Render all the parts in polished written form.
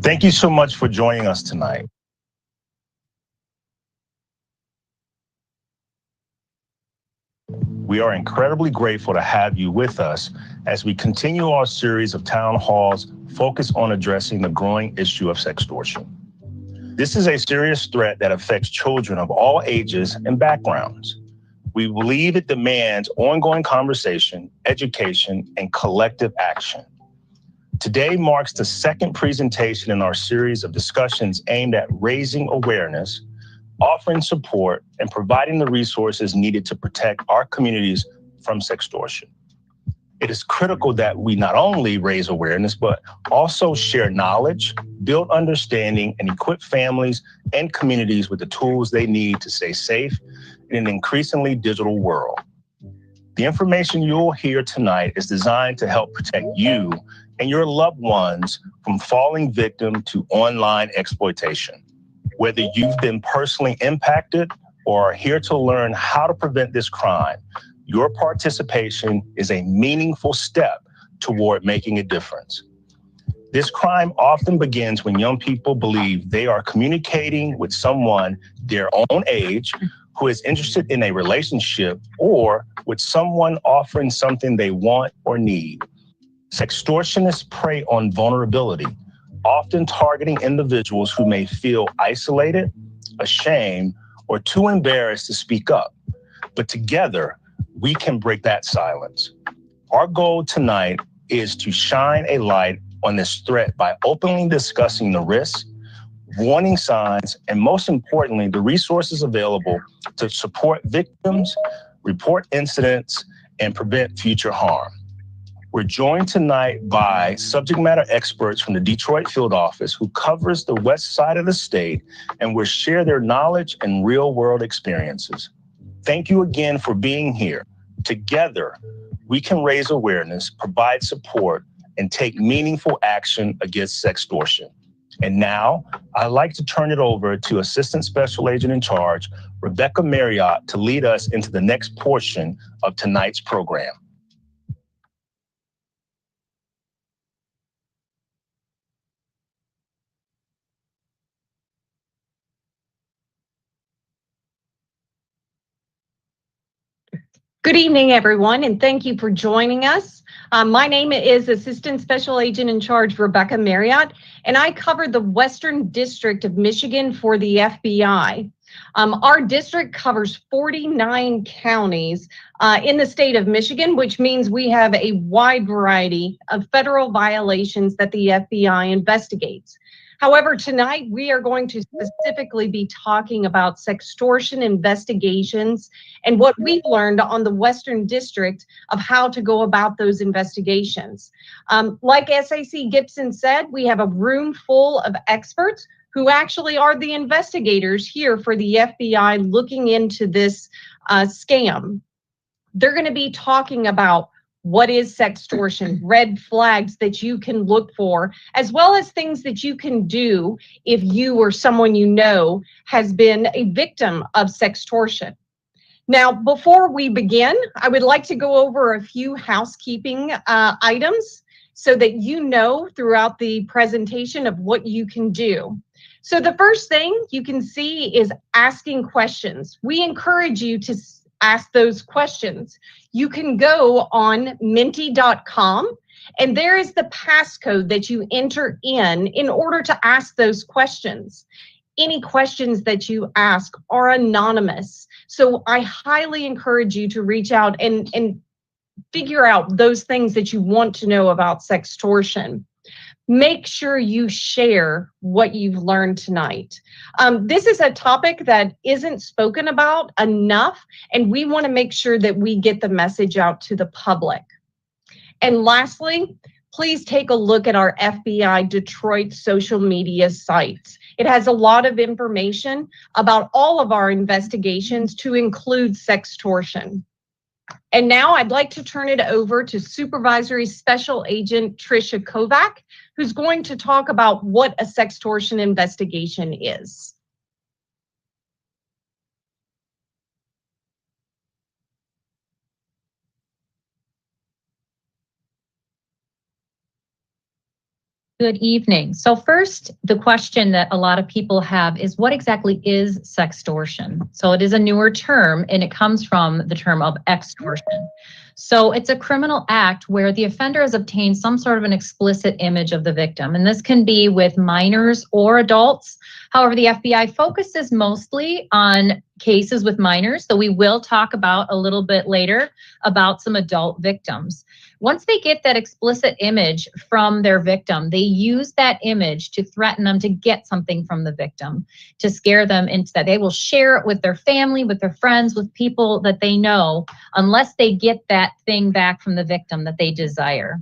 Thank you so much for joining us tonight. We are incredibly grateful to have you with us as we continue our series of town halls focused on addressing the growing issue of sextortion. This is a serious threat that affects children of all ages and backgrounds. We believe it demands ongoing conversation, education, and collective action. Today marks the second presentation in our series of discussions aimed at raising awareness, offering support, and providing the resources needed to protect our communities from sextortion. It is critical that we not only raise awareness, but also share knowledge, build understanding, and equip families and communities with the tools they need to stay safe in an increasingly digital world. The information you'll hear tonight is designed to help protect you and your loved ones from falling victim to online exploitation. Whether you've been personally impacted or are here to learn how to prevent this crime, your participation is a meaningful step toward making a difference. This crime often begins when young people believe they are communicating with someone their own age who is interested in a relationship or with someone offering something they want or need. Sextortionists prey on vulnerability, often targeting individuals who may feel isolated, ashamed, or too embarrassed to speak up. But together, we can break that silence. Our goal tonight is to shine a light on this threat by openly discussing the risks, warning signs, and most importantly, the resources available to support victims, report incidents, and prevent future harm. We're joined tonight by subject matter experts from the Detroit field office who covers the west side of the state and will share their knowledge and real-world experiences. Thank you again for being here. Together, we can raise awareness, provide support, and take meaningful action against sextortion. And now, I'd like to turn it over to Assistant Special Agent in Charge, Rebecca Marriott, to lead us into the next portion of tonight's program. Good evening, everyone, and thank you for joining us. My name is Assistant Special Agent in Charge Rebecca Marriott, and I cover the Western District of Michigan for the FBI. Our district covers 49 counties in the state of Michigan, which means we have a wide variety of federal violations that the FBI investigates. However, tonight we are going to specifically be talking about sextortion investigations and what we've learned on the Western District of how to go about those investigations. Like SAC Gibson said, we have a room full of experts who actually are the investigators here for the FBI looking into this scam. They're going to be talking about what is sextortion, red flags that you can look for, as well as things that you can do if you or someone you know has been a victim of sextortion. Now, before we begin, I would like to go over a few housekeeping items so that you know throughout the presentation of what you can do. So the first thing you can see is asking questions. We encourage you to ask those questions. You can go on menti.com and there is the passcode that you enter in order to ask those questions. Any questions that you ask are anonymous. So I highly encourage you to reach out and figure out those things that you want to know about sextortion. Make sure you share what you've learned tonight. This is a topic that isn't spoken about enough, and we want to make sure that we get the message out to the public. And lastly, please take a look at our FBI Detroit social media sites. It has a lot of information about all of our investigations, to include sextortion. And now I'd like to turn it over to Supervisory Special Agent Tricia Kovac, who's going to talk about what a sextortion investigation is. Good evening. So first, the question that a lot of people have is, what exactly is sextortion? So it is a newer term, and it comes from the term of extortion. So it's a criminal act where the offender has obtained some sort of an explicit image of the victim, and this can be with minors or adults. However, the FBI focuses mostly on cases with minors, so we will talk about a little bit later about some adult victims. Once they get that explicit image from their victim, they use that image to threaten them to get something from the victim, to scare them into that. They will share it with their family, with their friends, with people that they know, unless they get that thing back from the victim that they desire.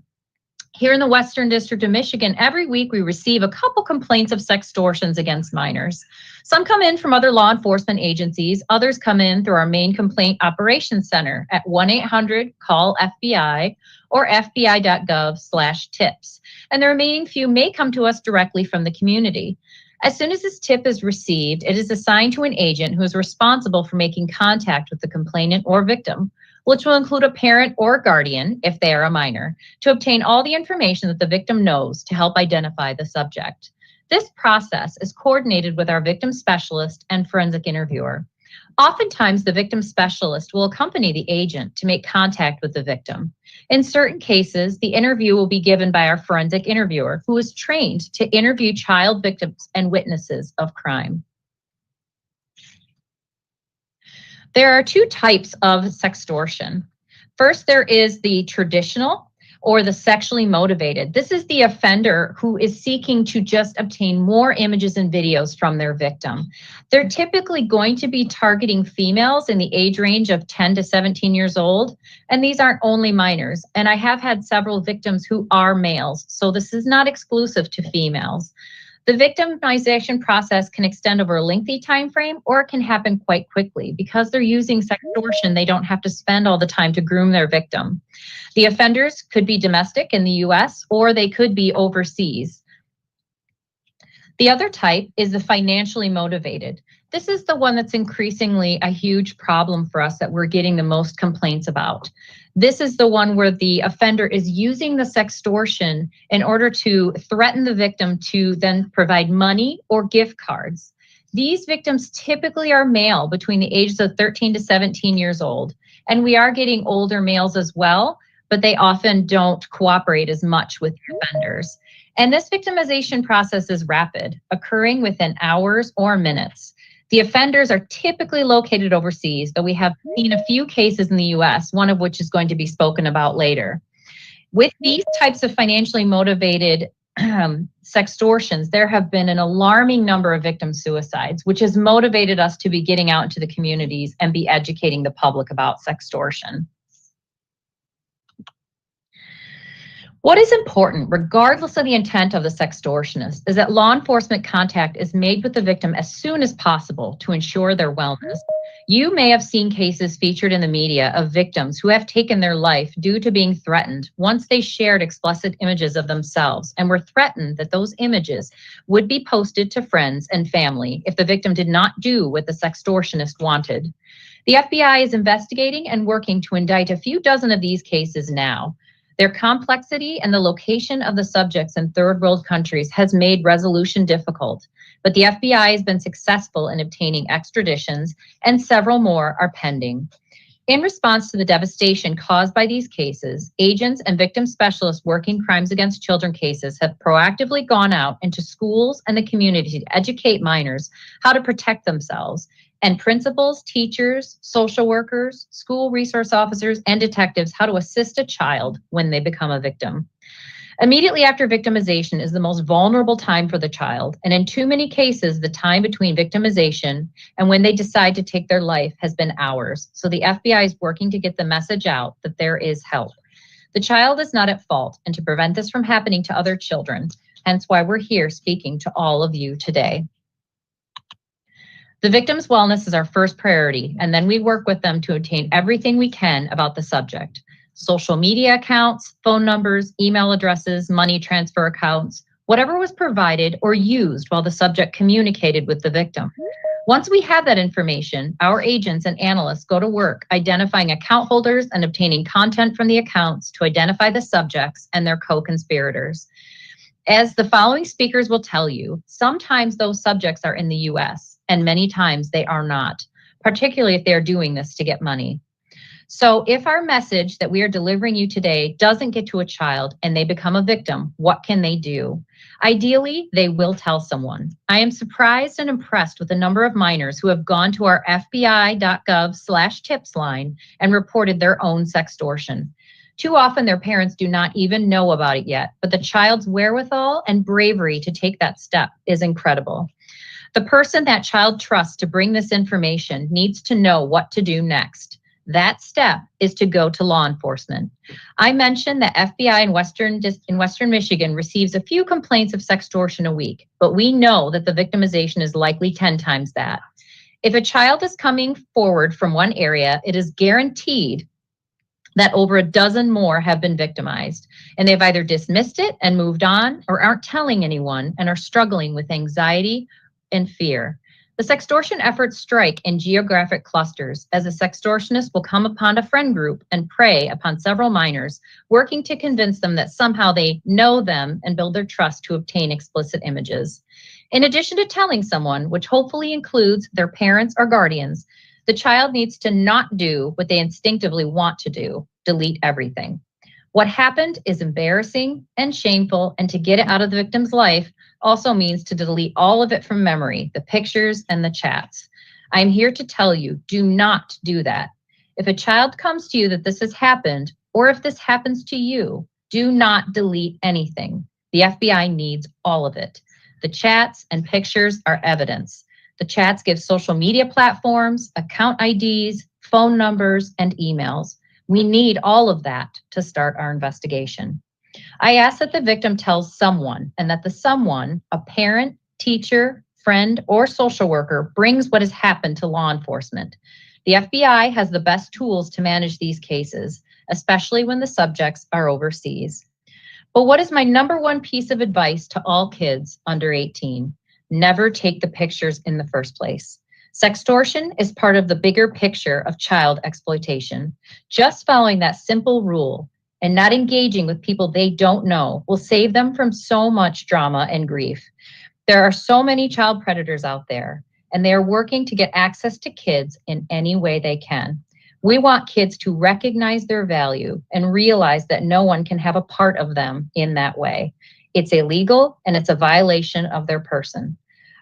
Here in the Western District of Michigan, every week we receive a couple complaints of sextortions against minors. Some come in from other law enforcement agencies. Others come in through our main complaint operations center at 1-800-CALL-FBI or fbi.gov/tips. And the remaining few may come to us directly from the community. As soon as this tip is received, it is assigned to an agent who is responsible for making contact with the complainant or victim, which will include a parent or a guardian if they are a minor, to obtain all the information that the victim knows to help identify the subject. This process is coordinated with our victim specialist and forensic interviewer. Oftentimes, the victim specialist will accompany the agent to make contact with the victim. In certain cases, the interview will be given by our forensic interviewer, who is trained to interview child victims and witnesses of crime. There are two types of sextortion. First, there is the traditional or the sexually motivated. This is the offender who is seeking to just obtain more images and videos from their victim. They're typically going to be targeting females in the age range of 10 to 17 years old, and these aren't only minors. And I have had several victims who are males, so this is not exclusive to females. The victimization process can extend over a lengthy time frame, or it can happen quite quickly. Because they're using sextortion, they don't have to spend all the time to groom their victim. The offenders could be domestic in the US, or they could be overseas. The other type is the financially motivated. This is the one that's increasingly a huge problem for us that we're getting the most complaints about. This is the one where the offender is using the sextortion in order to threaten the victim to then provide money or gift cards. These victims typically are male between the ages of 13 to 17 years old. And we are getting older males as well, but they often don't cooperate as much with the offenders. And this victimization process is rapid, occurring within hours or minutes. The offenders are typically located overseas, but we have seen a few cases in the US, one of which is going to be spoken about later. With these types of financially motivated sextortions, there have been an alarming number of victim suicides, which has motivated us to be getting out into the communities and be educating the public about sextortion. What is important, regardless of the intent of the sextortionist, is that law enforcement contact is made with the victim as soon as possible to ensure their wellness. You may have seen cases featured in the media of victims who have taken their life due to being threatened once they shared explicit images of themselves and were threatened that those images would be posted to friends and family if the victim did not do what the sextortionist wanted. The FBI is investigating and working to indict a few dozen of these cases now. Their complexity and the location of the subjects in third world countries has made resolution difficult, but the FBI has been successful in obtaining extraditions, and several more are pending. In response to the devastation caused by these cases, agents and victim specialists working crimes against children cases have proactively gone out into schools and the community to educate minors how to protect themselves, and principals, teachers, social workers, school resource officers, and detectives how to assist a child when they become a victim. Immediately after victimization is the most vulnerable time for the child, and in too many cases, the time between victimization and when they decide to take their life has been hours. So the FBI is working to get the message out that there is help. The child is not at fault, and to prevent this from happening to other children, hence why we're here speaking to all of you today. The victim's wellness is our first priority, and then we work with them to obtain everything we can about the subject. Social media accounts, phone numbers, email addresses, money transfer accounts, whatever was provided or used while the subject communicated with the victim. Once we have that information, our agents and analysts go to work identifying account holders and obtaining content from the accounts to identify the subjects and their co-conspirators. As the following speakers will tell you, sometimes those subjects are in the US, and many times they are not, particularly if they're doing this to get money. So if our message that we are delivering you today doesn't get to a child and they become a victim, what can they do? Ideally, they will tell someone. I am surprised and impressed with the number of minors who have gone to our FBI.gov/tips line and reported their own sextortion. Too often, their parents do not even know about it yet, but the child's wherewithal and bravery to take that step is incredible. The person that child trusts to bring this information needs to know what to do next. That step is to go to law enforcement. I mentioned that FBI in Western Michigan receives a few complaints of sextortion a week, but we know that the victimization is likely 10 times that. If a child is coming forward from one area, it is guaranteed that over a dozen more have been victimized, and they've either dismissed it and moved on or aren't telling anyone and are struggling with anxiety and fear. The sextortion efforts strike in geographic clusters, as a sextortionist will come upon a friend group and prey upon several minors, working to convince them that somehow they know them and build their trust to obtain explicit images. In addition to telling someone, which hopefully includes their parents or guardians, the child needs to not do what they instinctively want to do, delete everything. What happened is embarrassing and shameful, and to get it out of the victim's life also means to delete all of it from memory, the pictures and the chats. I'm here to tell you, do not do that. If a child comes to you that this has happened, or if this happens to you, do not delete anything. The FBI needs all of it. The chats and pictures are evidence. The chats give social media platforms, account IDs, phone numbers, and emails. We need all of that to start our investigation. I ask that the victim tells someone, and that the someone, a parent, teacher, friend, or social worker, brings what has happened to law enforcement. The FBI has the best tools to manage these cases, especially when the subjects are overseas. But what is my number one piece of advice to all kids under 18? Never take the pictures in the first place. Sextortion is part of the bigger picture of child exploitation. Just following that simple rule and not engaging with people they don't know will save them from so much drama and grief. There are so many child predators out there, and they are working to get access to kids in any way they can. We want kids to recognize their value and realize that no one can have a part of them in that way. It's illegal, and it's a violation of their person.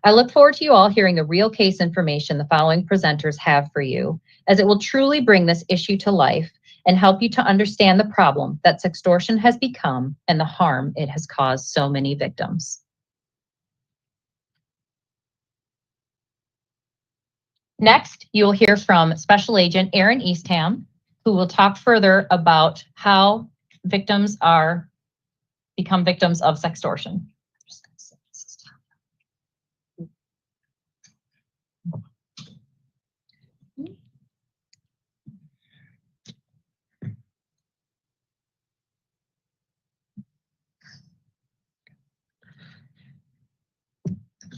I look forward to you all hearing the real case information the following presenters have for you, as it will truly bring this issue to life and help you to understand the problem that sextortion has become and the harm it has caused so many victims. Next, you will hear from Special Agent Aaron Eastham, who will talk further about how victims become victims of sextortion.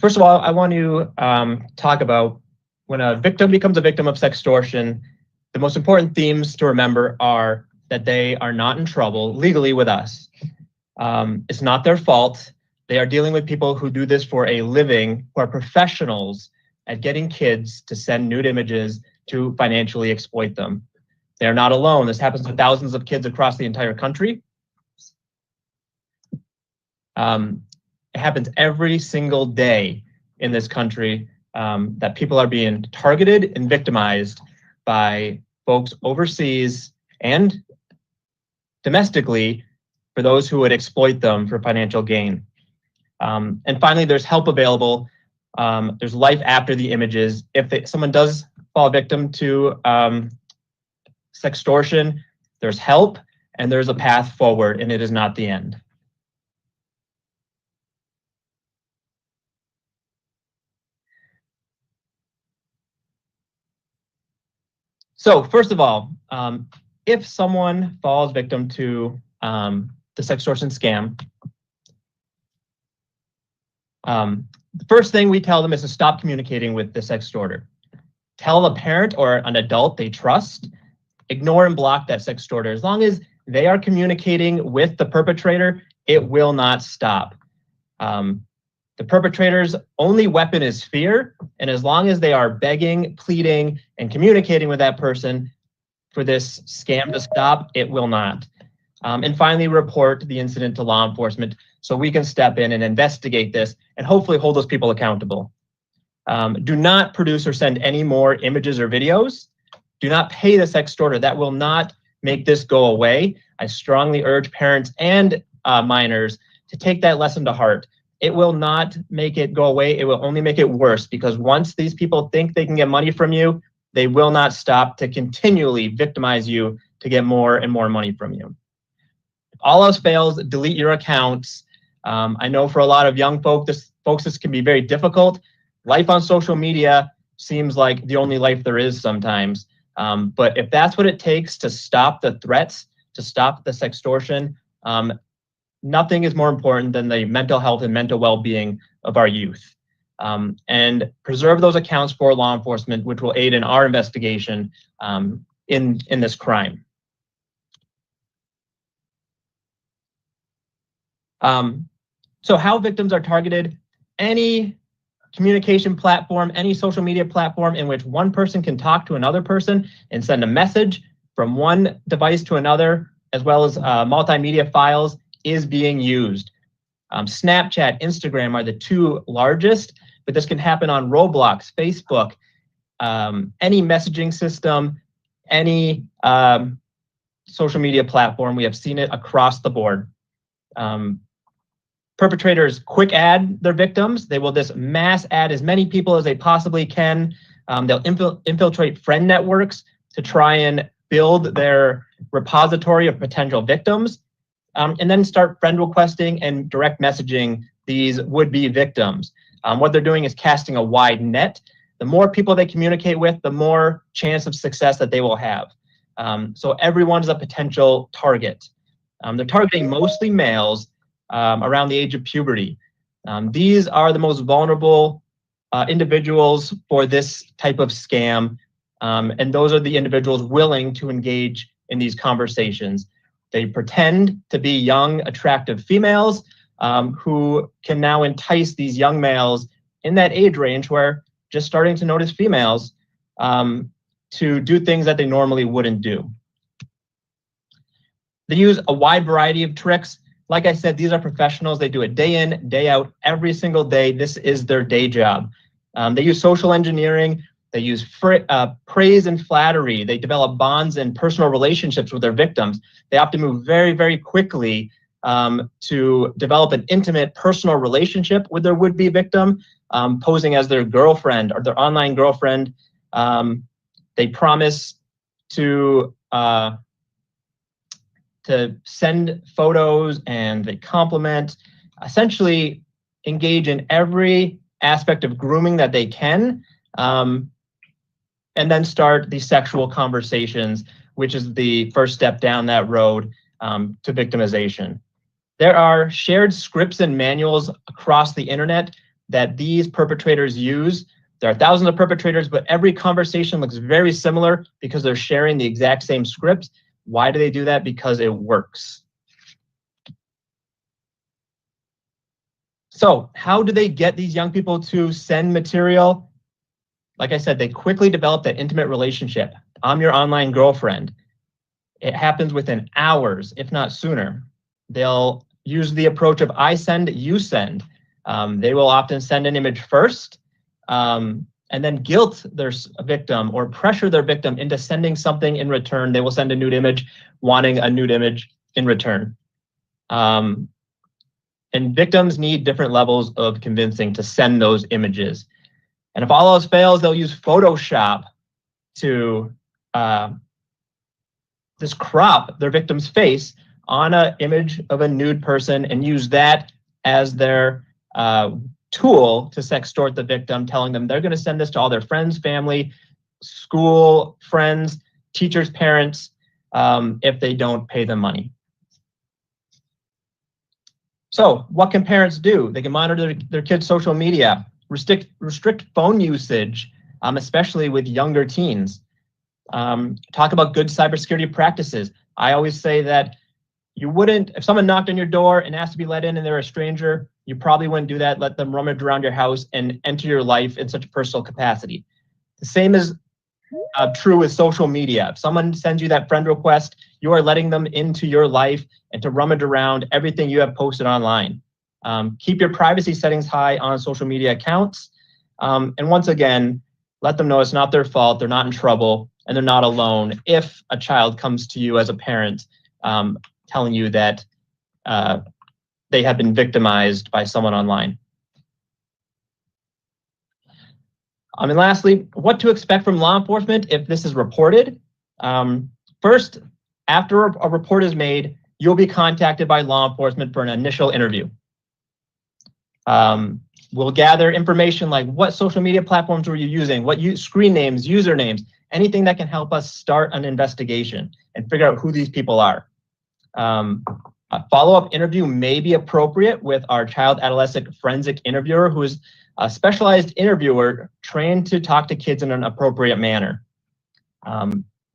First of all, I want to talk about when a victim becomes a victim of sextortion. The most important themes to remember are that they are not in trouble legally with us. It's not their fault. They are dealing with people who do this for a living, who are professionals at getting kids to send nude images to financially exploit them. They are not alone. This happens to thousands of kids across the entire country. It happens every single day in this country, that people are being targeted and victimized by folks overseas and domestically for those who would exploit them for financial gain. And finally, there's help available. There's life after the images. If someone does fall victim to sextortion, there's help. and there's a path forward, and it is not the end. So first of all, if someone falls victim to the sextortion scam, the first thing we tell them is to stop communicating with the sextorter. Tell a parent or an adult they trust, ignore and block that sextorter. As long as they are communicating with the perpetrator, it will not stop. The perpetrator's only weapon is fear, and as long as they are begging, pleading, and communicating with that person for this scam to stop, it will not. And finally, report the incident to law enforcement so we can step in and investigate this and hopefully hold those people accountable. Do not produce or send any more images or videos. Do not pay the sextorter. That will not make this go away. I strongly urge parents and minors to take that lesson to heart. It will not make it go away. It will only make it worse, because once these people think they can get money from you, they will not stop to continually victimize you to get more and more money from you. If all else fails, delete your accounts. I know for a lot of young folks, this can be very difficult. Life on social media seems like the only life there is sometimes. But if that's what it takes to stop the threats, to stop the sextortion, nothing is more important than the mental health and mental well-being of our youth. And preserve those accounts for law enforcement, which will aid in our investigation in this crime. So how victims are targeted: any communication platform, any social media platform in which one person can talk to another person and send a message from one device to another, as well as multimedia files, is being used. Snapchat, Instagram are the two largest, but this can happen on Roblox, Facebook, any messaging system, any social media platform. We have seen it across the board. Perpetrators quick add their victims. They will just mass add as many people as they possibly can. They'll infiltrate friend networks to try and build their repository of potential victims. And then start friend requesting and direct messaging these would-be victims. What they're doing is casting a wide net. The more people they communicate with, the more chance of success that they will have. So everyone is a potential target. They're targeting mostly males around the age of puberty. These are the most vulnerable individuals for this type of scam, and those are the individuals willing to engage in these conversations. They pretend to be young, attractive females who can now entice these young males in that age range where just starting to notice females to do things that they normally wouldn't do. They use a wide variety of tricks. Like I said, these are professionals. They do it day in, day out, every single day. This is their day job. They use social engineering. They use praise and flattery. They develop bonds and personal relationships with their victims. They have to move very, very quickly to develop an intimate personal relationship with their would-be victim, posing as their girlfriend or their online girlfriend. They promise to send photos, and they compliment, essentially engage in every aspect of grooming that they can. And then start the sexual conversations, which is the first step down that road to victimization. There are shared scripts and manuals across the internet that these perpetrators use. There are thousands of perpetrators, but every conversation looks very similar because they're sharing the exact same scripts. Why do they do that? Because it works. So how do they get these young people to send material? Like I said, they quickly develop that intimate relationship. I'm your online girlfriend. It happens within hours, if not sooner. They'll use the approach of I send, you send. They will often send an image first and then guilt their victim or pressure their victim into sending something in return. They will send a nude image, wanting a nude image in return. And victims need different levels of convincing to send those images. And if all else fails, they'll use Photoshop to just crop their victim's face on an image of a nude person and use that as their tool to sextort the victim, telling them they're going to send this to all their friends, family, school, friends, teachers, parents, if they don't pay them money. So what can parents do? They can monitor their kids' social media, restrict phone usage, especially with younger teens. Talk about good cybersecurity practices. I always say that you wouldn't, if someone knocked on your door and asked to be let in and they're a stranger, you probably wouldn't do that, let them rummage around your house and enter your life in such a personal capacity. The same is true with social media. If someone sends you that friend request, you are letting them into your life and to rummage around everything you have posted online. Keep your privacy settings high on social media accounts. And once again, let them know it's not their fault, they're not in trouble, and they're not alone if a child comes to you as a parent telling you that they have been victimized by someone online. And lastly, what to expect from law enforcement if this is reported. First, after a report is made, you'll be contacted by law enforcement for an initial interview. We'll gather information like what social media platforms were you using, what screen names, usernames, anything that can help us start an investigation and figure out who these people are. A follow-up interview may be appropriate with our child adolescent forensic interviewer, who is a specialized interviewer trained to talk to kids in an appropriate manner.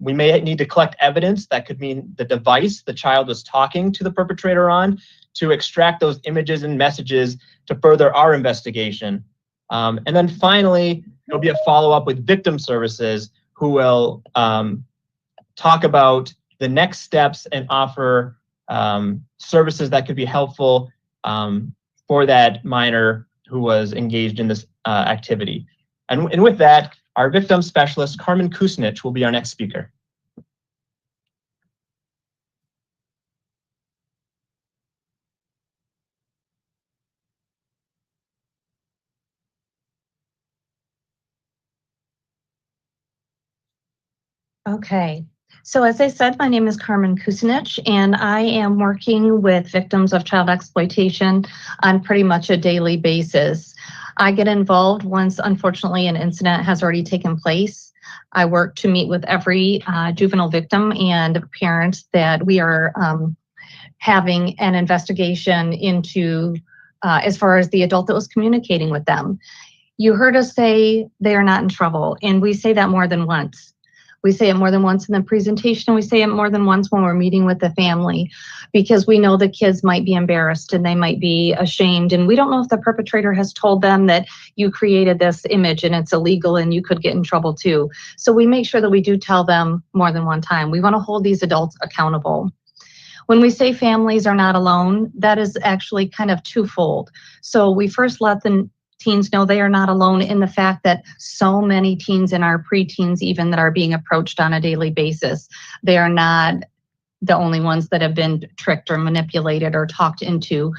We may need to collect evidence that could mean the device the child was talking to the perpetrator on to extract those images and messages to further our investigation. And then finally, there'll be a follow-up with victim services who will talk about the next steps and offer services that could be helpful for that minor who was engaged in this activity. And with that, our victim specialist, Carmen Kucinich, will be our next speaker. Okay. So as I said, my name is Carmen Kucinich, and I am working with victims of child exploitation on pretty much a daily basis. I get involved once, unfortunately, an incident has already taken place. I work to meet with every juvenile victim and parent that we are having an investigation into as far as the adult that was communicating with them. You heard us say they are not in trouble, and we say that more than once. We say it more than once in the presentation. We say it more than once when we're meeting with the family, because we know the kids might be embarrassed and they might be ashamed. And we don't know if the perpetrator has told them that you created this image and it's illegal and you could get in trouble too. So we make sure that we do tell them more than one time. We want to hold these adults accountable. When we say families are not alone, that is actually kind of twofold. So we first let the teens know they are not alone in the fact that so many teens and our preteens even that are being approached on a daily basis, they are not the only ones that have been tricked or manipulated or talked into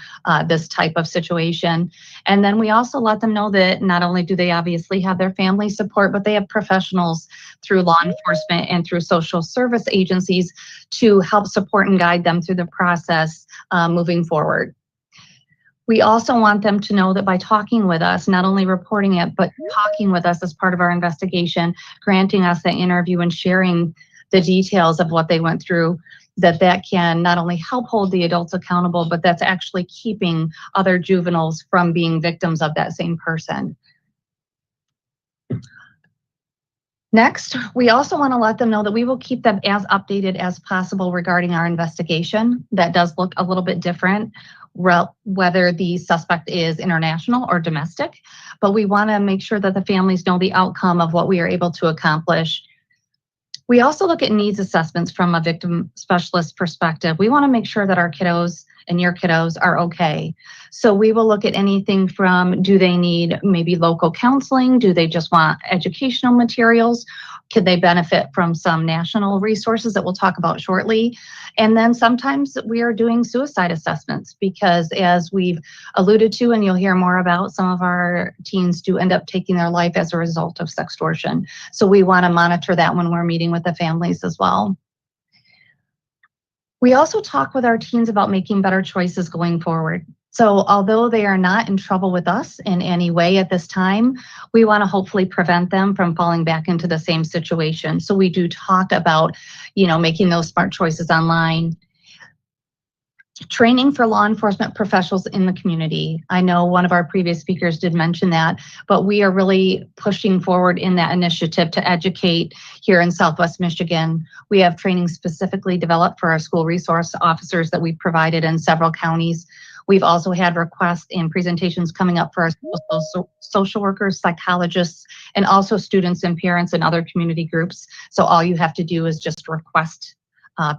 this type of situation. And then we also let them know that not only do they obviously have their family support, but they have professionals through law enforcement and through social service agencies to help support and guide them through the process moving forward. We also want them to know that by talking with us, not only reporting it, but talking with us as part of our investigation, granting us the interview and sharing the details of what they went through, that can not only help hold the adults accountable, but that's actually keeping other juveniles from being victims of that same person. Next, we also want to let them know that we will keep them as updated as possible regarding our investigation. That does look a little bit different, whether the suspect is international or domestic, but we want to make sure that the families know the outcome of what we are able to accomplish. We also look at needs assessments from a victim specialist perspective. We want to make sure that our kiddos and your kiddos are okay. So we will look at anything from, do they need maybe local counseling? Do they just want educational materials? Could they benefit from some national resources that we'll talk about shortly? And then sometimes we are doing suicide assessments because, as we've alluded to, and you'll hear more about, some of our teens do end up taking their life as a result of sextortion. So we want to monitor that when we're meeting with the families as well. We also talk with our teens about making better choices going forward. So although they are not in trouble with us in any way at this time, we want to hopefully prevent them from falling back into the same situation. So we do talk about, making those smart choices online. Training for law enforcement professionals in the community. I know one of our previous speakers did mention that, but we are really pushing forward in that initiative to educate here in Southwest Michigan. We have training specifically developed for our school resource officers that we've provided in several counties. We've also had requests and presentations coming up for our social workers, psychologists, and also students and parents and other community groups. So all you have to do is just request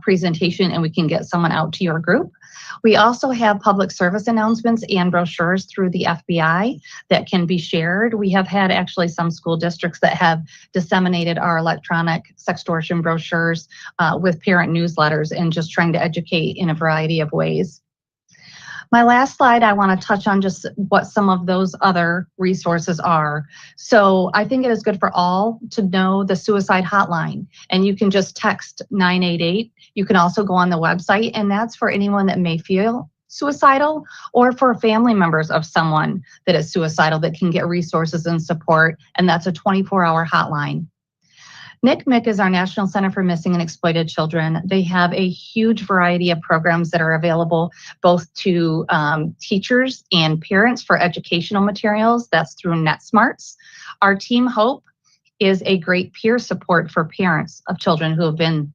presentation and we can get someone out to your group. We also have public service announcements and brochures through the FBI that can be shared. We have had actually some school districts that have disseminated our electronic sextortion brochures with parent newsletters and just trying to educate in a variety of ways. My last slide, I want to touch on just what some of those other resources are. So I think it is good for all to know the suicide hotline, and you can just text 988. You can also go on the website, and that's for anyone that may feel suicidal or for family members of someone that is suicidal that can get resources and support, and that's a 24-hour hotline. NCMEC is our National Center for Missing and Exploited Children. They have a huge variety of programs that are available both to teachers and parents for educational materials. That's through NetSmarts. Our Team Hope is a great peer support for parents of children who have been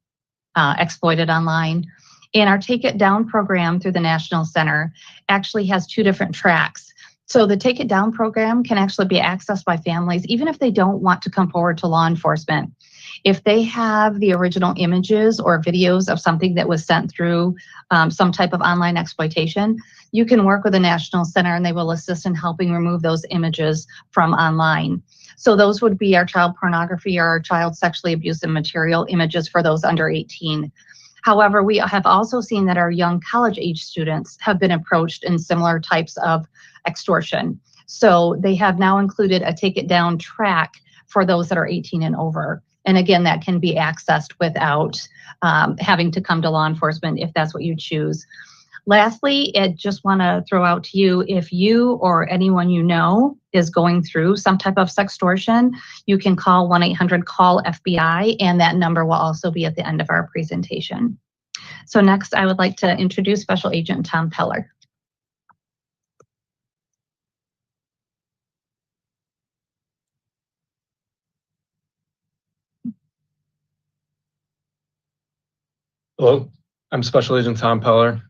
exploited online. And our Take It Down program through the National Center actually has two different tracks. So the Take It Down program can actually be accessed by families, even if they don't want to come forward to law enforcement. If they have the original images or videos of something that was sent through some type of online exploitation, you can work with the National Center and they will assist in helping remove those images from online. So those would be our child pornography or our child sexually abusive material images for those under 18. However, we have also seen that our young college-age students have been approached in similar types of extortion. So they have now included a Take It Down track for those that are 18 and over. And again, that can be accessed without having to come to law enforcement if that's what you choose. Lastly, I just want to throw out to you, if you or anyone you know is going through some type of sextortion, you can call 1-800-CALL-FBI, and that number will also be at the end of our presentation. So next, I would like to introduce Special Agent Tom Peller. Hello, I'm Special Agent Tom Peller.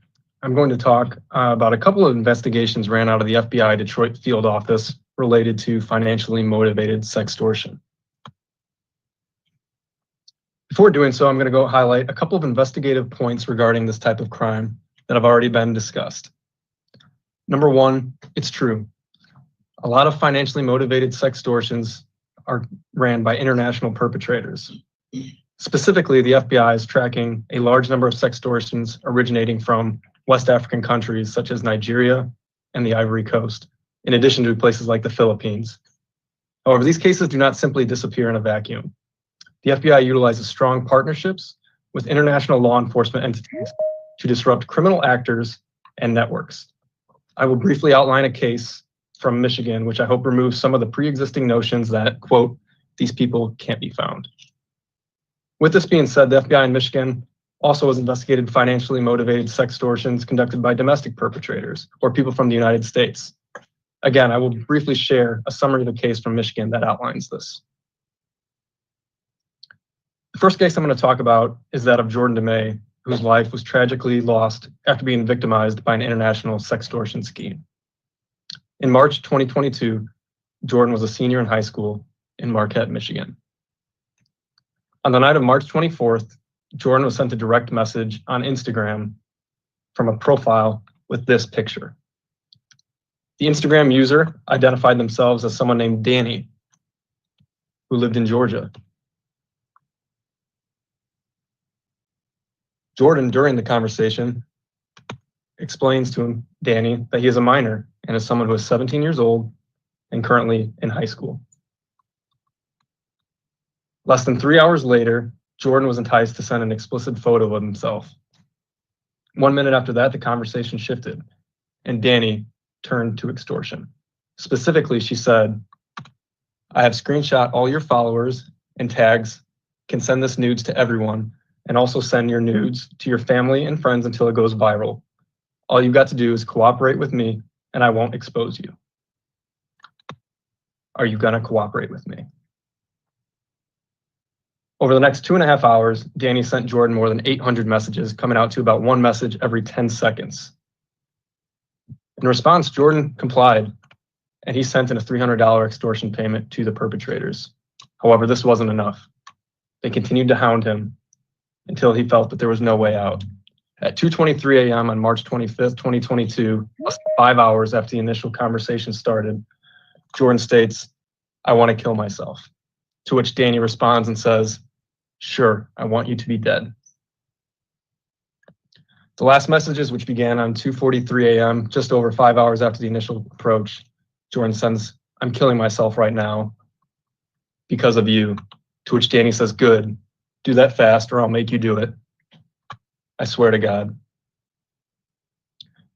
I'm going to talk about a couple of investigations ran out of the FBI Detroit field office related to financially motivated sextortion. Before doing so, I'm going to go highlight a couple of investigative points regarding this type of crime that have already been discussed. Number one, it's true. A lot of financially motivated sextortions are ran by international perpetrators. Specifically, the FBI is tracking a large number of sextortions originating from West African countries such as Nigeria and the Ivory Coast, in addition to places like the Philippines. However, these cases do not simply disappear in a vacuum. The FBI utilizes strong partnerships with international law enforcement entities to disrupt criminal actors and networks. I will briefly outline a case from Michigan, which I hope removes some of the pre-existing notions that, quote, these people can't be found. With this being said, the FBI in Michigan also has investigated financially motivated sextortions conducted by domestic perpetrators or people from the United States. Again, I will briefly share a summary of the case from Michigan that outlines this. The first case I'm going to talk about is that of Jordan DeMay, whose life was tragically lost after being victimized by an international sextortion scheme. In March 2022, Jordan was a senior in high school in Marquette, Michigan. On the night of March 24th, Jordan was sent a direct message on Instagram from a profile with this picture. The Instagram user identified themselves as someone named Danny, who lived in Georgia. Jordan, during the conversation, explains to him, Danny, that he is a minor and is someone who is 17 years old and currently in high school. Less than 3 hours later, Jordan was enticed to send an explicit photo of himself. 1 minute after that, the conversation shifted, and Danny turned to extortion. Specifically, she said, "I have screenshot all your followers and tags, can send this nudes to everyone, and also send your nudes to your family and friends until it goes viral. All you've got to do is cooperate with me, and I won't expose you. Are you gonna cooperate with me?" Over the next 2.5 hours, Danny sent Jordan more than 800 messages, coming out to about 1 message every 10 seconds. In response, Jordan complied, and he sent in a $300 extortion payment to the perpetrators. However, this wasn't enough. They continued to hound him until he felt that there was no way out. At 2:23 a.m. on March 25th, 2022, less than 5 hours after the initial conversation started, Jordan states, "I want to kill myself." To which Danny responds and says, "Sure, I want you to be dead." The last messages, which began on 2:43 a.m., just over 5 hours after the initial approach, Jordan sends, "I'm killing myself right now because of you." To which Danny says, "Good, do that fast or I'll make you do it. I swear to God."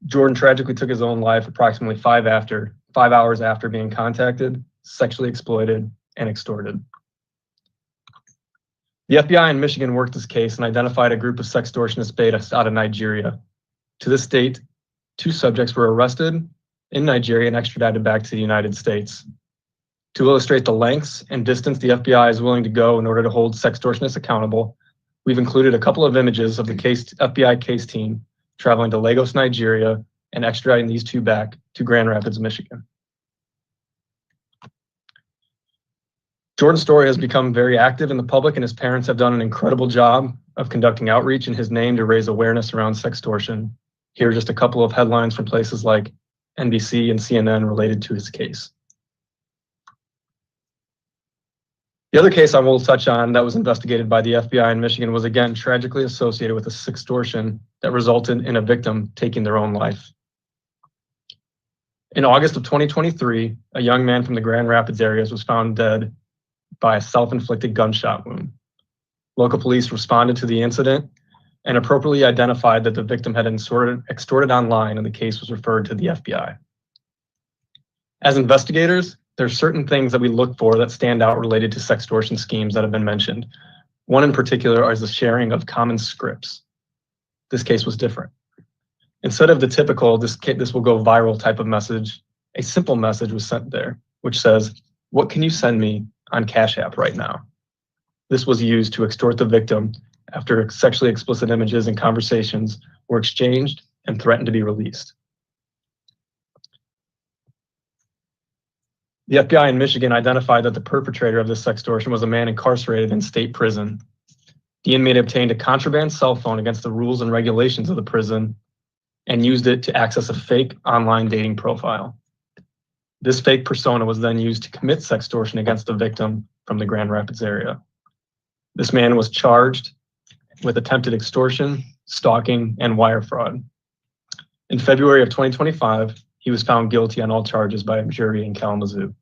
Jordan tragically took his own life approximately 5 hours after being contacted, sexually exploited, and extorted. The FBI in Michigan worked this case and identified a group of sextortionists based out of Nigeria. To this date, 2 subjects were arrested in Nigeria and extradited back to the United States. To illustrate the lengths and distance the FBI is willing to go in order to hold sextortionists accountable, we've included a couple of images of the FBI case team traveling to Lagos, Nigeria, and extraditing these 2 back to Grand Rapids, Michigan. Jordan's story has become very active in the public, and his parents have done an incredible job of conducting outreach in his name to raise awareness around sextortion. Here are just a couple of headlines from places like NBC and CNN related to his case. The other case I will touch on that was investigated by the FBI in Michigan was again tragically associated with a sextortion that resulted in a victim taking their own life. In August of 2023, a young man from the Grand Rapids areas was found dead by a self-inflicted gunshot wound. Local police responded to the incident and appropriately identified that the victim had extorted online, and the case was referred to the FBI. As investigators, there are certain things that we look for that stand out related to sextortion schemes that have been mentioned. One in particular is the sharing of common scripts. This case was different. Instead of the typical, this will go viral type of message, a simple message was sent there, which says, "What can you send me on Cash App right now?" This was used to extort the victim after sexually explicit images and conversations were exchanged and threatened to be released. The FBI in Michigan identified that the perpetrator of this sextortion was a man incarcerated in state prison. The inmate obtained a contraband cell phone against the rules and regulations of the prison and used it to access a fake online dating profile. This fake persona was then used to commit sextortion against the victim from the Grand Rapids area. This man was charged with attempted extortion, stalking, and wire fraud. In February of 2025, he was found guilty on all charges by a jury in Kalamazoo.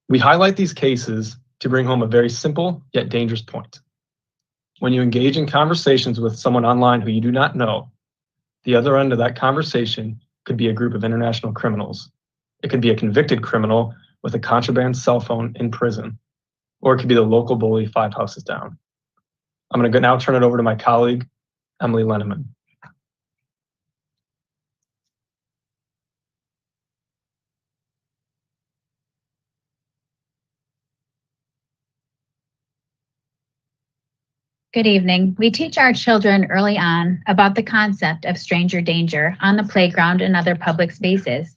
We highlight these cases to bring home a very simple yet dangerous point. When you engage in conversations with someone online who you do not know, the other end of that conversation could be a group of international criminals. It could be a convicted criminal with a contraband cell phone in prison, or it could be the local bully 5 houses down. I'm going to now turn it over to my colleague, Emily Lenneman. Good evening. We teach our children early on about the concept of stranger danger on the playground and other public spaces.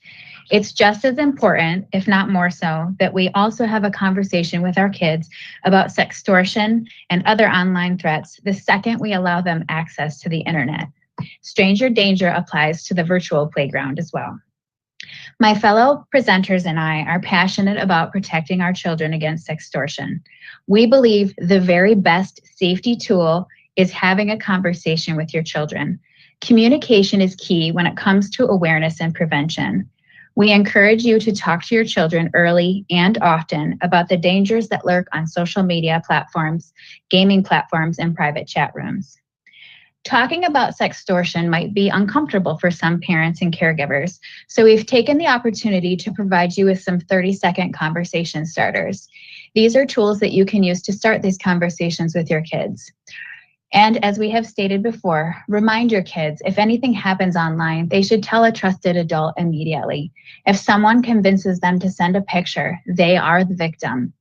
It's just as important, if not more so, that we also have a conversation with our kids about sextortion and other online threats the second we allow them access to the internet. Stranger danger applies to the virtual playground as well. My fellow presenters and I are passionate about protecting our children against sextortion. We believe the very best safety tool is having a conversation with your children. Communication is key when it comes to awareness and prevention. We encourage you to talk to your children early and often about the dangers that lurk on social media platforms, gaming platforms, and private chat rooms. Talking about sextortion might be uncomfortable for some parents and caregivers, so we've taken the opportunity to provide you with some 30-second conversation starters. These are tools that you can use to start these conversations with your kids. And as we have stated before, remind your kids, if anything happens online, they should tell a trusted adult immediately. If someone convinces them to send a picture, they are the victim.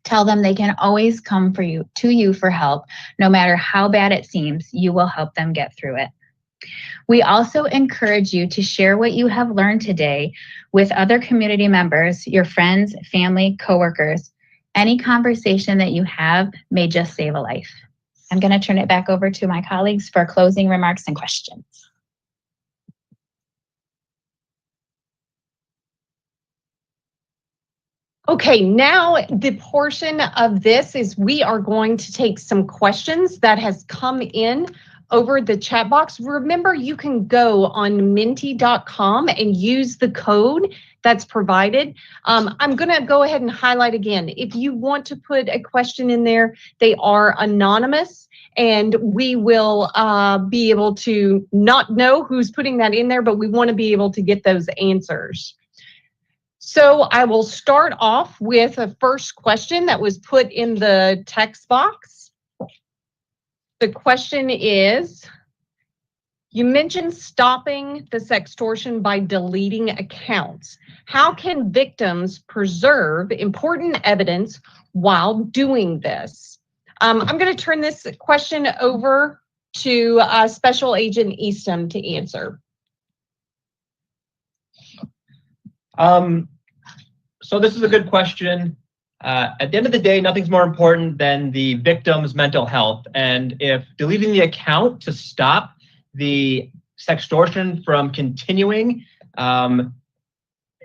Tell them they can always come to you for help. No matter how bad it seems, you will help them get through it. We also encourage you to share what you have learned today with other community members, your friends, family, coworkers. Any conversation that you have may just save a life. I'm going to turn it back over to my colleagues for closing remarks and questions. Okay, now the portion of this is we are going to take some questions that has come in over the chat box. Remember, you can go on menti.com and use the code that's provided. I'm going to go ahead and highlight again. If you want to put a question in there, they are anonymous, and we will be able to not know who's putting that in there, but we want to be able to get those answers. So I will start off with a first question that was put in the text box. The question is, you mentioned stopping the sextortion by deleting accounts. How can victims preserve important evidence while doing this? I'm going to turn this question over to Special Agent Eastham to answer. So this is a good question. At the end of the day, nothing's more important than the victim's mental health. And if deleting the account to stop the sextortion from continuing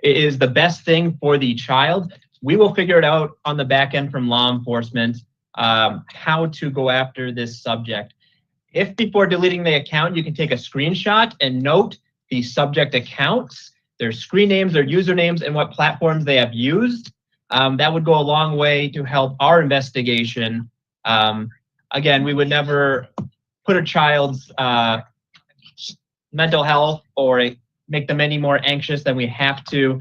is the best thing for the child, we will figure it out on the back end from law enforcement how to go after this subject. If before deleting the account, you can take a screenshot and note the subject accounts, their screen names, their usernames, and what platforms they have used, that would go a long way to help our investigation. Again, we would never put a child's mental health or make them any more anxious than we have to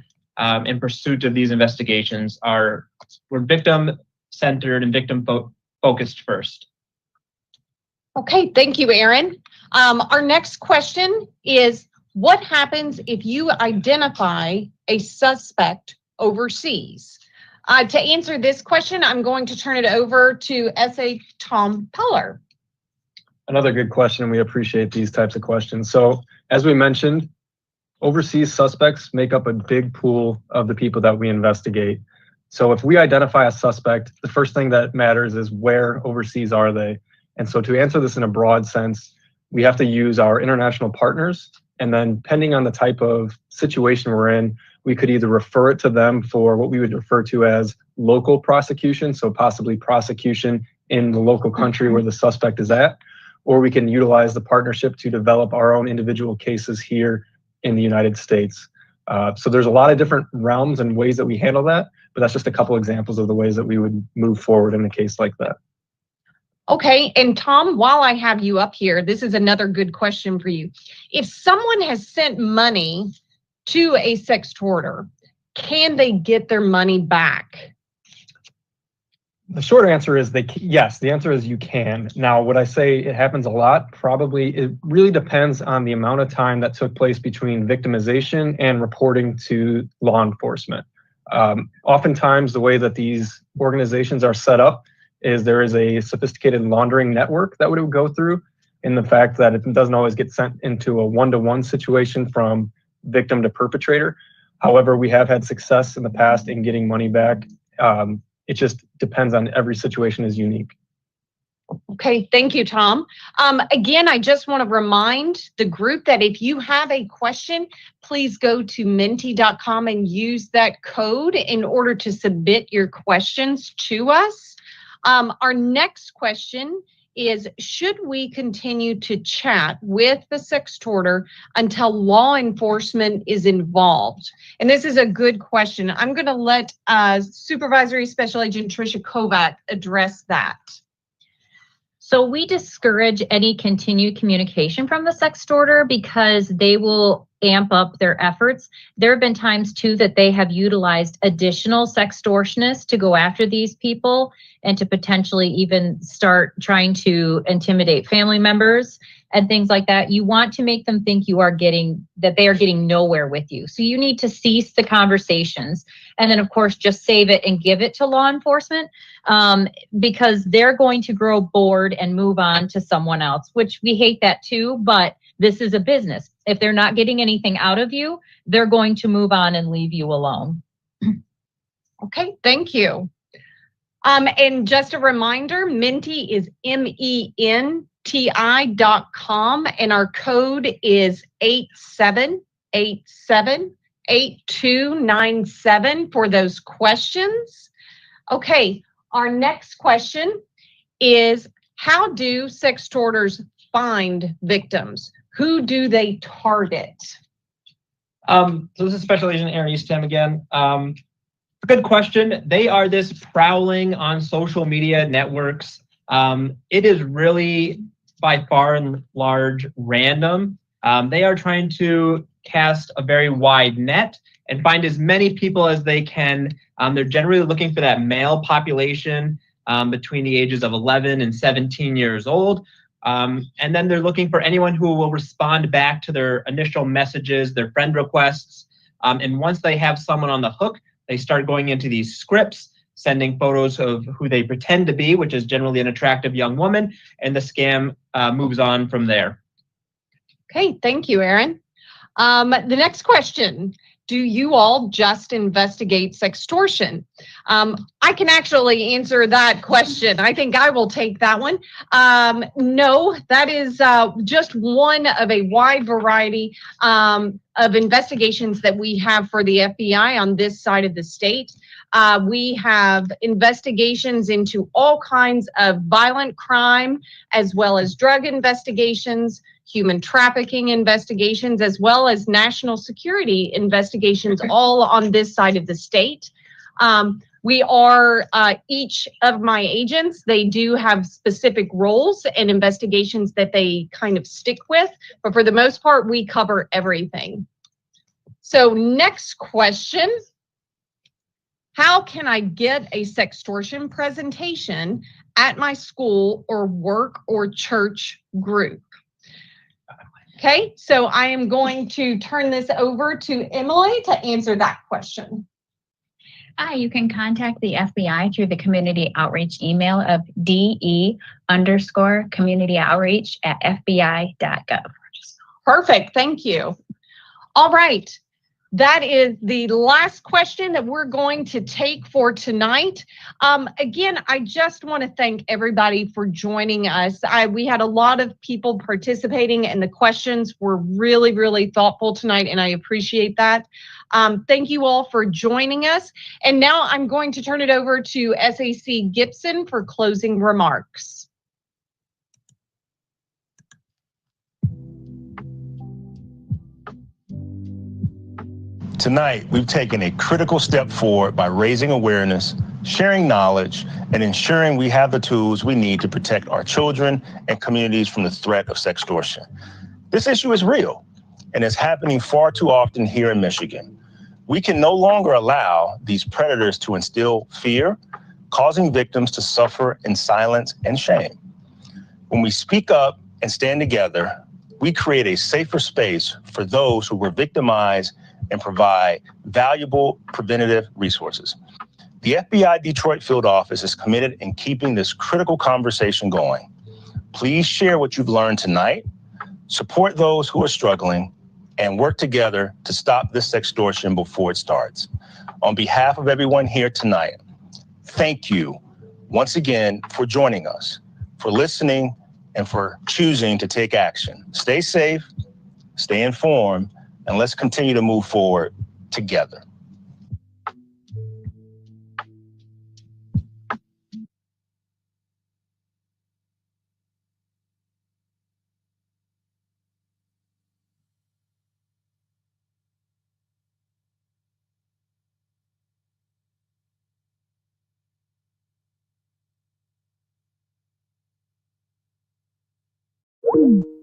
in pursuit of these investigations. We're victim-centered and victim-focused first. Okay, thank you, Aaron. Our next question is, what happens if you identify a suspect overseas? To answer this question, I'm going to turn it over to SA Tom Peller. Another good question, and we appreciate these types of questions. So as we mentioned, overseas suspects make up a big pool of the people that we investigate. So if we identify a suspect, the first thing that matters is where overseas are they? And so to answer this in a broad sense, we have to use our international partners. And then depending on the type of situation we're in, we could either refer it to them for what we would refer to as local prosecution, so possibly prosecution in the local country where the suspect is at, or we can utilize the partnership to develop our own individual cases here in the United States. So there's a lot of different realms and ways that we handle that, but that's just a couple examples of the ways that we would move forward in a case like that. Okay, and Tom, while I have you up here, this is another good question for you. If someone has sent money to a sextorter, can they get their money back? The short answer is yes, the answer is you can. Now, would I say it happens a lot? Probably. It really depends on the amount of time that took place between victimization and reporting to law enforcement. Oftentimes, the way that these organizations are set up is there is a sophisticated laundering network that would go through, in the fact that it doesn't always get sent into a one-to-one situation from victim to perpetrator. However, we have had success in the past in getting money back. It just depends on every situation is unique. Okay, thank you, Tom. Again, I just want to remind the group that if you have a question, please go to menti.com and use that code in order to submit your questions to us. Our next question is, should we continue to chat with the sextorter until law enforcement is involved? And this is a good question. I'm going to let Supervisory Special Agent Tricia Kovat address that. So we discourage any continued communication from the sextorter because they will amp up their efforts. There have been times too that they have utilized additional sextortionists to go after these people and to potentially even start trying to intimidate family members and things like that. You want to make them think that they are getting nowhere with you. So you need to cease the conversations and then of course just save it and give it to law enforcement because they're going to grow bored and move on to someone else, which we hate that too, but this is a business. If they're not getting anything out of you, they're going to move on and leave you alone. Okay, thank you. And just a reminder, Menti is MENTI.com and our code is 87878297 for those questions. Okay, our next question is, how do sextorters find victims? Who do they target? So this is Special Agent Aaron Eastham again. Good question. They are this prowling on social media networks. It is really by far and large random. They are trying to cast a very wide net and find as many people as they can. They're generally looking for that male population between the ages of 11 and 17 years old. And then they're looking for anyone who will respond back to their initial messages, their friend requests. And once they have someone on the hook, they start going into these scripts, sending photos of who they pretend to be, which is generally an attractive young woman, and the scam moves on from there. Okay, thank you, Aaron. The next question. Do you all just investigate sextortion? I can actually answer that question. I think I will take that one. No, that is just one of a wide variety of investigations that we have for the FBI on this side of the state. We have investigations into all kinds of violent crime, as well as drug investigations, human trafficking investigations, as well as national security investigations, all on this side of the state. We are, each of my agents, they do have specific roles and investigations that they kind of stick with, but for the most part, we cover everything. So next question. How can I get a sextortion presentation at my school or work or church group? Okay, so I am going to turn this over to Emily to answer that question. You can contact the FBI through the community outreach email of DE_communityoutreach@fbi.gov. Perfect, thank you. All right. That is the last question that we're going to take for tonight. Again, I just want to thank everybody for joining us. We had a lot of people participating and the questions were really, really thoughtful tonight, and I appreciate that. Thank you all for joining us. And now I'm going to turn it over to SAC Gibson for closing remarks. Tonight, we've taken a critical step forward by raising awareness, sharing knowledge, and ensuring we have the tools we need to protect our children and communities from the threat of sextortion. This issue is real, and it's happening far too often here in Michigan. We can no longer allow these predators to instill fear, causing victims to suffer in silence and shame. When we speak up and stand together, we create a safer space for those who were victimized and provide valuable preventative resources. The FBI Detroit Field Office is committed in keeping this critical conversation going. Please share what you've learned tonight, support those who are struggling, and work together to stop this sextortion before it starts. On behalf of everyone here tonight, thank you once again for joining us, for listening, and for choosing to take action. Stay safe, stay informed, and let's continue to move forward together. you.